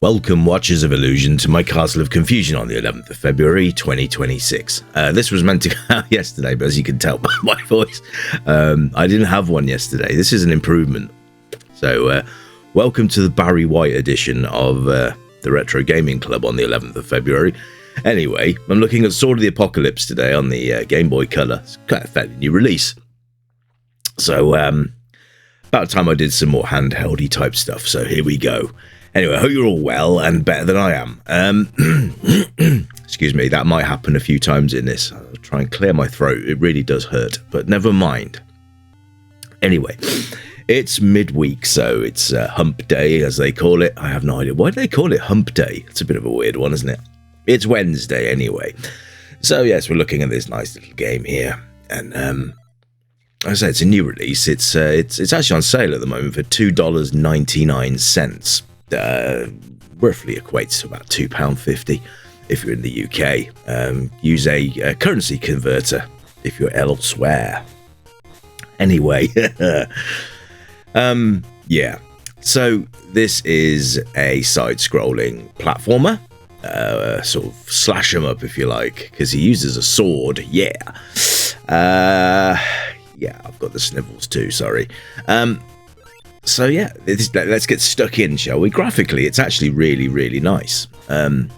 Welcome, Watchers of Illusion, to my Castle of Confusion on the 11th of February 2026. This was meant to go out yesterday, but as you can tell by my voice, I didn't have one yesterday. This is an improvement. So, welcome to the Barry White edition of the Retro Gaming Club on the 11th of February. Anyway, I'm looking at Sword of the Apocalypse today on the Game Boy Color. It's quite a fairly new release. So, about time I did some more handheldy type stuff, so here we go. Anyway, I hope you're all well and better than I am. Excuse me, that might happen a few times in this. I'll try and clear my throat. It really does hurt, but never mind. Anyway, it's midweek, so it's hump day, as they call it. I have no idea. Why do they call it hump day? It's a bit of a weird one, isn't it? It's Wednesday, anyway. So, yes, we're looking at this nice little game here. And, as I say, it's a new release. It's actually on sale at the moment for $2.99. Roughly equates to about £2.50 if you're in the UK. Use a currency converter if you're elsewhere. Anyway, yeah. So this is a side-scrolling platformer, sort of slash 'em up if you like, because he uses a sword. Yeah, yeah. I've got the snivels too. Sorry. So yeah, let's get stuck in, shall we? Graphically, it's actually really, really nice. I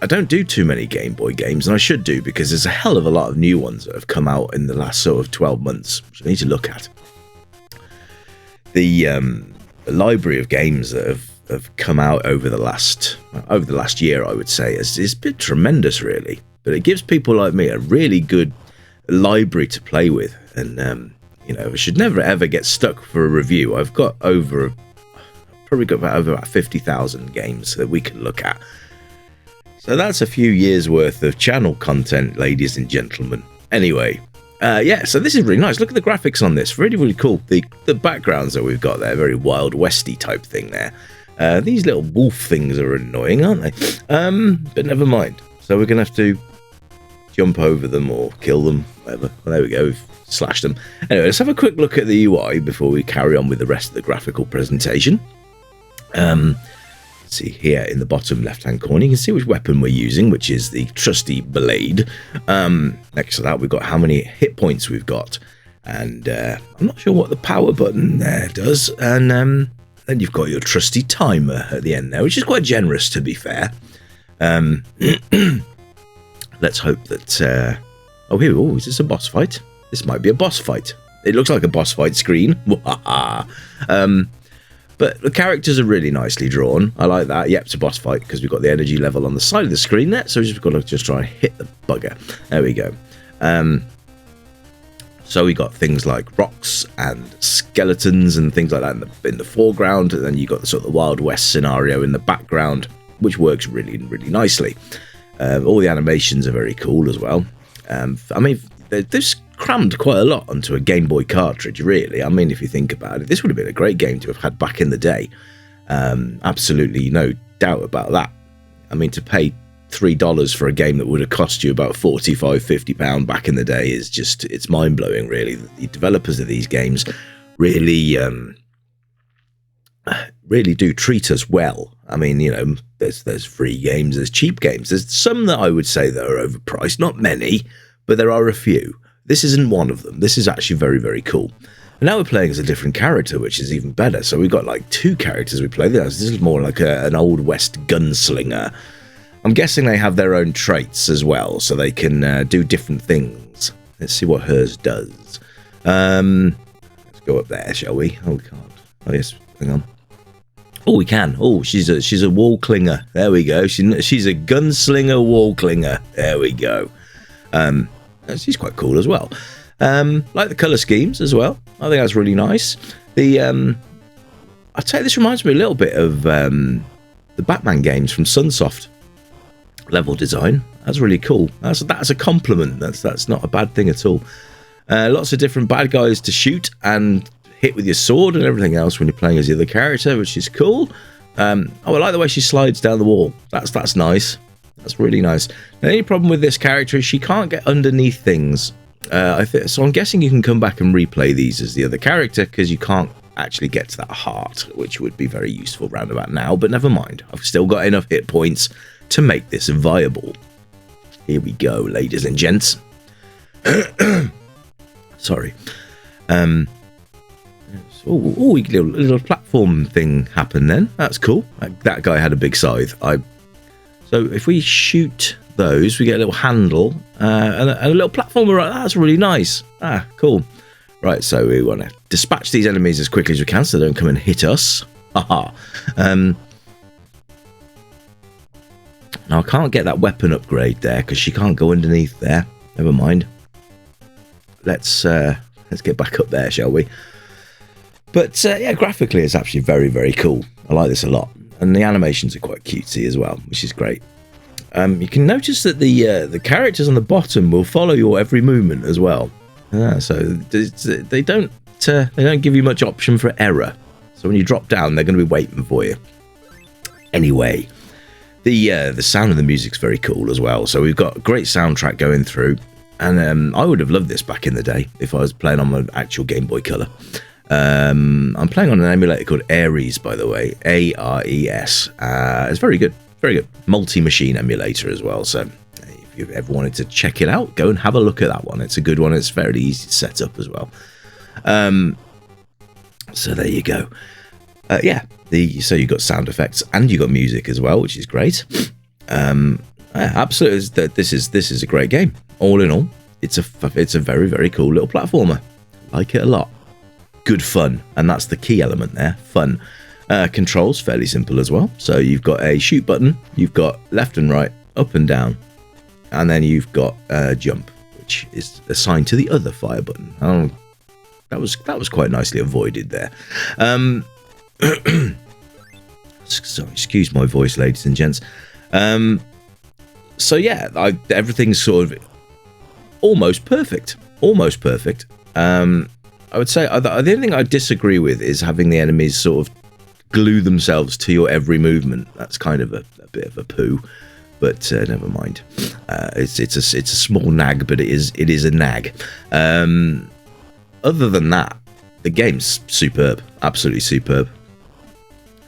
don't do too many Game Boy games, and I should do, because there's a hell of a lot of new ones that have come out in the last sort of 12 months, which I need to look at. The library of games that have come out over the last year, I would say, it's been tremendous, really. But it gives people like me a really good library to play with, and you know, I should never ever get stuck for a review. I've got probably got over 50,000 games that we can look at. So that's a few years worth of channel content, ladies and gentlemen. Anyway, yeah, so this is really nice. Look at the graphics on this. Really, really cool. The backgrounds that we've got there, very Wild Westy type thing there. These little wolf things are annoying, aren't they? But never mind. So we're going to have to jump over them or kill them, whatever. Well, there we go. We've slashed them. Anyway, let's have a quick look at the UI before we carry on with the rest of the graphical presentation. See here in the bottom left-hand corner, you can see which weapon we're using, which is the trusty blade. Next to that, we've got how many hit points we've got, and I'm not sure what the power button there does. And then you've got your trusty timer at the end there, which is quite generous, to be fair. Let's hope that. Oh, here. Oh, is this a boss fight? This might be a boss fight. It looks like a boss fight screen. But the characters are really nicely drawn. I like that. Yep, it's a boss fight because we've got the energy level on the side of the screen there. So we've just got to just try and hit the bugger. There we go. So we got things like rocks and skeletons and things like that in the foreground. And then you got the sort of the Wild West scenario in the background, which works really, really nicely. All the animations are very cool as well. I mean, they've crammed quite a lot onto a Game Boy cartridge, really. I mean, if you think about it, this would have been a great game to have had back in the day. Absolutely no doubt about that. I mean, to pay $3 for a game that would have cost you about £45–50 back in the day is just, it's mind-blowing, really. The developers of these games really do treat us well. I mean, you know, there's free games, there's cheap games. There's some that I would say that are overpriced, not many, but there are a few. This isn't one of them. This is actually very, very cool. And now we're playing as a different character, which is even better. So we've got like two characters we play. This is more like an old West gunslinger. I'm guessing they have their own traits as well, so they can do different things. Let's see what hers does. Let's go up there, shall we? Oh, we can't. Oh, yes. Hang on. Oh, we can. Oh, she's a wall clinger. There we go. She's a gunslinger wall clinger. There we go. She's quite cool as well. Like the colour schemes as well. I think that's really nice. I'd say this reminds me a little bit of the Batman games from Sunsoft. Level design. That's really cool. That's a compliment. That's not a bad thing at all. Lots of different bad guys to shoot and hit with your sword and everything else when you're playing as the other character, which is cool. I like the way she slides down the wall. That's nice. That's really nice. The only problem with this character is she can't get underneath things. So I'm guessing you can come back and replay these as the other character because you can't actually get to that heart, which would be very useful round about now, but never mind. I've still got enough hit points to make this viable. Here we go, ladies and gents. Sorry. We get a little platform thing happen then. That's cool. That guy had a big scythe. So if we shoot those, we get a little handle and a little platformer. Right, that's really nice. Cool. Right, so we want to dispatch these enemies as quickly as we can so they don't come and hit us. Haha. Now I can't get that weapon upgrade there because she can't go underneath there. Never mind. Let's get back up there, shall we? But yeah, graphically it's actually very, very cool. I like this a lot, and the animations are quite cutesy as well, which is great. You can notice that the characters on the bottom will follow your every movement as well. So they don't give you much option for error. So when you drop down, they're going to be waiting for you. Anyway, the sound of the music's very cool as well. So we've got a great soundtrack going through, and I would have loved this back in the day if I was playing on my actual Game Boy Color. I'm playing on an emulator called Ares, by the way, ARES. It's very good, multi-machine emulator as well. So if you've ever wanted to check it out, go and have a look at that one. It's a good one. It's fairly easy to set up as well. So there you go. Yeah, so you got sound effects and you got music as well, which is great. Absolutely, this is a great game. All in all, it's a very, very cool little platformer. Like it a lot. Good fun, and that's the key element there. Fun. Controls fairly simple as well. So you've got a shoot button, you've got left and right, up and down, and then you've got jump, which is assigned to the other fire button. That was quite nicely avoided there. Sorry, excuse my voice, ladies and gents. So yeah, everything's sort of almost perfect. I would say the only thing I disagree with is having the enemies sort of glue themselves to your every movement. That's kind of a bit of a poo, but never mind. It's a small nag, but it is a nag. Other than that, the game's superb, absolutely superb.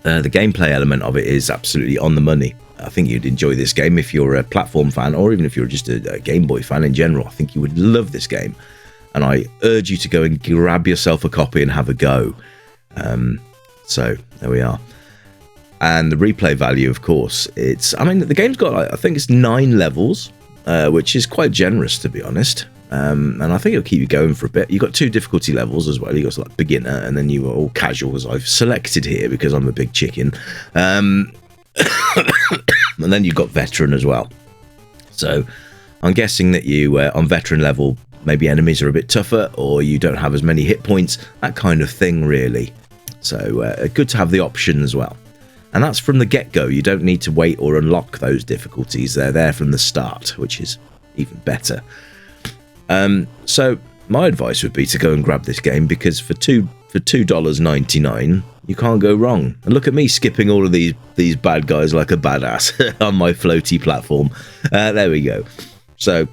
The gameplay element of it is absolutely on the money. I think you'd enjoy this game if you're a platform fan, or even if you're just a Game Boy fan in general. I think you would love this game. And I urge you to go and grab yourself a copy and have a go. So there we are. And the replay value, of course, the game's got, I think it's 9 levels, which is quite generous, to be honest. And I think it'll keep you going for a bit. You've got 2 difficulty levels as well. You've got like beginner, and then you are all casual, as I've selected here because I'm a big chicken. And then you've got veteran as well. So I'm guessing that you, on veteran level, maybe enemies are a bit tougher, or you don't have as many hit points, that kind of thing, really. So good to have the option as well. And that's from the get-go. You don't need to wait or unlock those difficulties. They're there from the start, which is even better. So my advice would be to go and grab this game, because for $2.99, you can't go wrong. And look at me skipping all of these bad guys like a badass on my floaty platform. There we go. So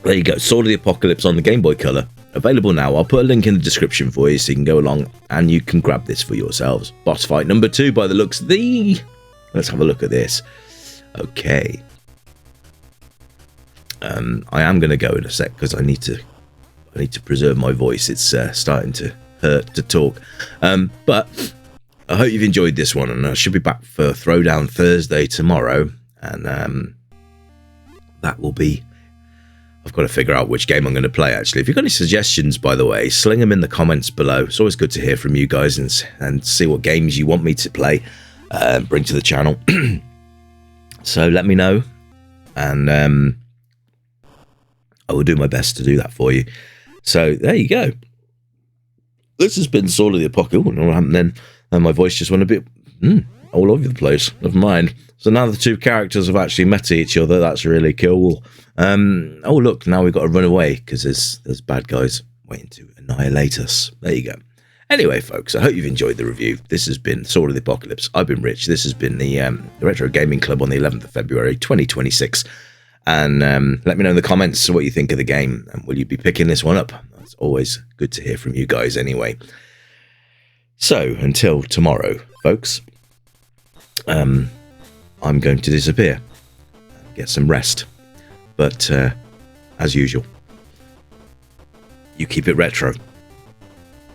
there you go, Sword of the Apocalypse on the Game Boy Color. Available now. I'll put a link in the description for you so you can go along and you can grab this for yourselves. Boss fight number 2 by the looks of Let's have a look at this. Okay. I am going to go in a sec because I need to preserve my voice. It's starting to hurt to talk. But I hope you've enjoyed this one, and I should be back for Throwdown Thursday tomorrow, and that will be... I've got to figure out which game I'm going to play, actually. If you've got any suggestions, by the way, sling them in the comments below. It's always good to hear from you guys and see what games you want me to play, bring to the channel. So let me know, and I will do my best to do that for you. So there you go. This has been Sword of the Apocalypse. And then my voice just went a bit all over the place. Never mind. So now the 2 characters have actually met each other. That's really cool. Oh, look, now we've got to run away because there's bad guys waiting to annihilate us. There you go. Anyway, folks, I hope you've enjoyed the review. This has been Sword of the Apocalypse. I've been Rich. This has been the Retro Gaming Club on the 11th of February, 2026. And let me know in the comments what you think of the game. And will you be picking this one up? It's always good to hear from you guys anyway. So until tomorrow, folks, I'm going to disappear, get some rest. But as usual, you keep it retro,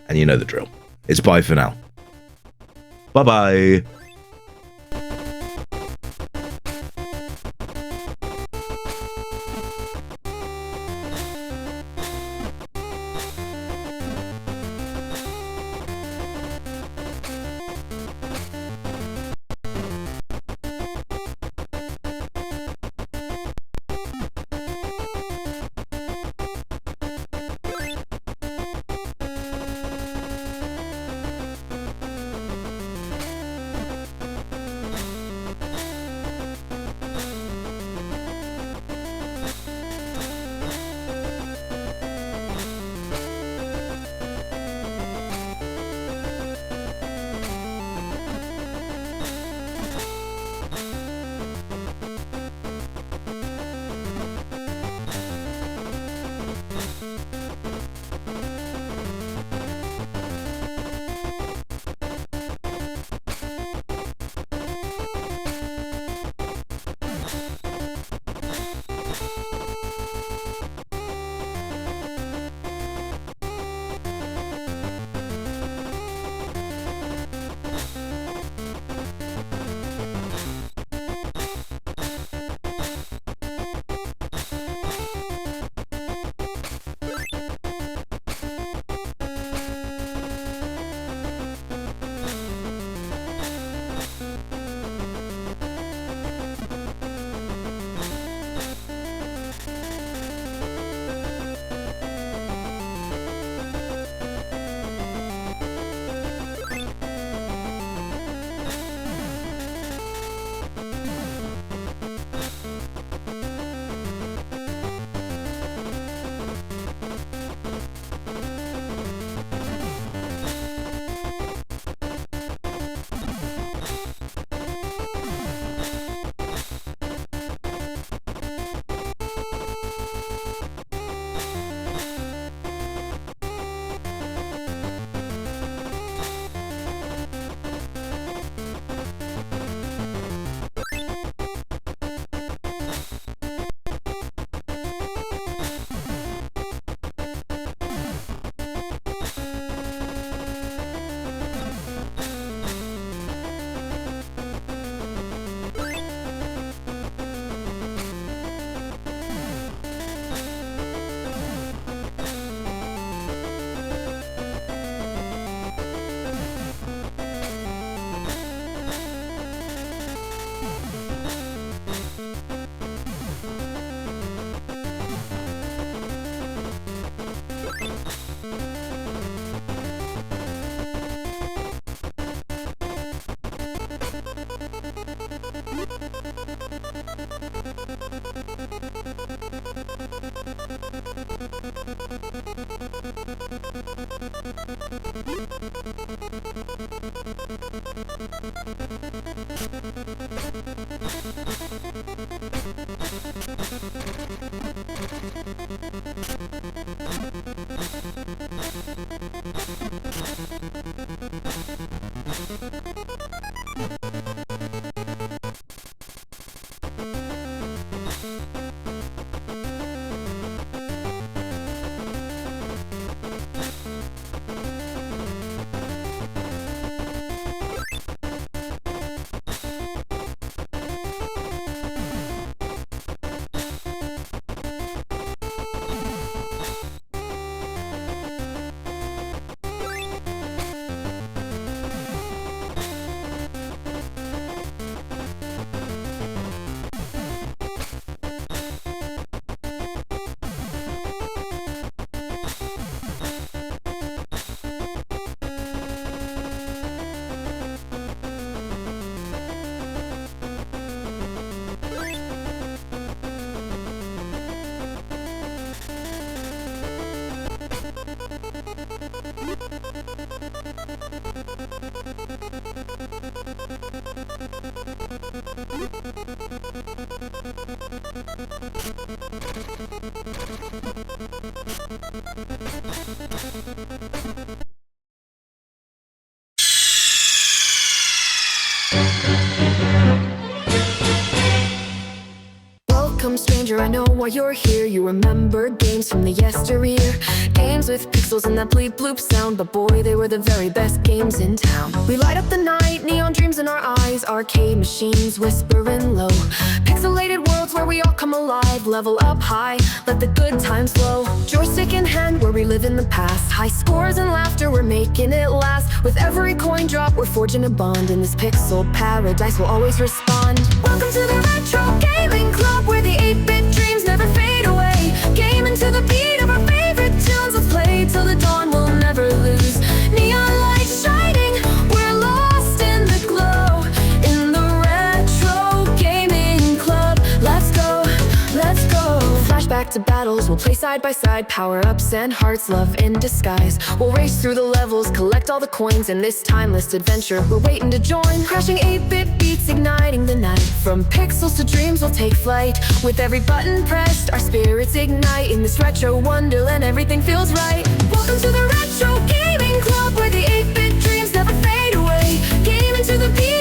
and you know the drill. It's bye for now. Bye-bye. stranger, I know why you're here. You remember games from the yesteryear, games with pixels and that bleep bloop sound, but boy, they were the very best games in town. We light up the night, neon dreams in our eyes, arcade machines whispering low, pixelated worlds where we all come alive, level up high, let the good times flow. Joystick in hand where we live in the past, high scores and laughter, we're making it last. With every coin drop, we're forging a bond, in this pixel paradise we'll always respond. Welcome to the Retro Gaming Club, where the 8-bit dreams never fade away. Gaming to the beat of our favorite tunes, let's play till the dawn, we'll never lose. Neon lights shining, we're lost in the glow, in the Retro Gaming Club. Let's go, let's go. Flashback to battles, we'll play side by side, power-ups and hearts, love in disguise. We'll race through the levels, collect all the coins, in this timeless adventure we're waiting to join. Crashing 8-bit beats, igniting the night, from pixels to dreams we'll take flight. With every button pressed, our spirits ignite, in this retro wonderland everything feels right. Welcome to the Retro Gaming Club, where the 8-bit dreams never fade away. Gaming to the beat